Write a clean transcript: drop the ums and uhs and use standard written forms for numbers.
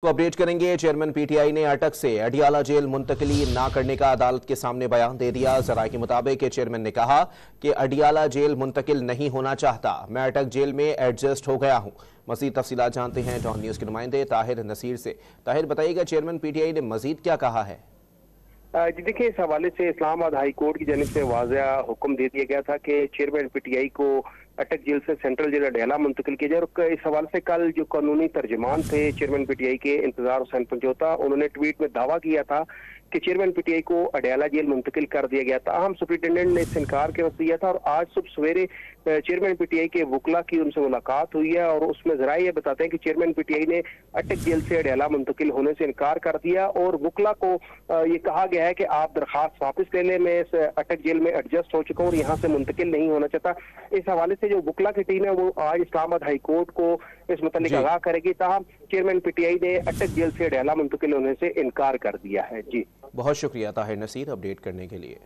को अपडेट करेंगे। Chairman PTI ने अटक से अडियाला जेल मुंतकिली ना करने का अदालत के सामने बयान दे दिया। जराये के मुताबिक चेयरमैन ने कहा कि अडियाला जेल मुंतकिल नहीं होना चाहता, मैं अटक जेल में एडजस्ट हो गया हूं। मजीद तफसीलात जानते हैं डॉन न्यूज के नुमाइंदे ताहिर नसीर से। ताहिर, बताइएगा चेयरमैन पीटीआई ने मजीद क्या कहा है? जी देखिए, इस हवाले से इस्लामाबाद हाई कोर्ट की जानिब से वाज़ेह हुक्म दे दिया गया था कि चेयरमैन पीटीआई को अटक जेल से सेंट्रल जेल अडियाला मुंतकिल किया जाए। और इस हवाले से कल जो कानूनी तर्जुमान थे चेयरमैन पीटीआई के इंतजार हुसैन पंजोता, उन्होंने ट्वीट में दावा किया था कि चेयरमैन पीटीआई को अडियाला जेल मुंतकिल कर दिया गया था। अहम सुप्रिंटेंडेंट ने इससे इनकार कर दिया था और आज सुबह सवेरे चेयरमैन पीटीआई के वकला की उनसे मुलाकात हुई है और उसमें जराये ये बताते हैं कि चेयरमैन पीटीआई ने अटक जेल से अडियाला मुंतकिल होने से इनकार कर दिया और वकला को ये कहा गया है कि आप दरखास्त वापस ले लें, मैं इस अटक जेल में एडजस्ट हो चुका हूँ और यहाँ से मुंतकिल नहीं होना चाहता। इस हवाले से जो वकला की टीम है वो आज इस्लामाबाद हाई कोर्ट को इस मुतालिक आगाह करेगी। ताहम चेयरमैन पीटीआई ने अटक जेल से अडियाला मुंतकिल होने से इनकार कर दिया है। जी, बहुत शुक्रिया ताहिर नसीर अपडेट करने के लिए।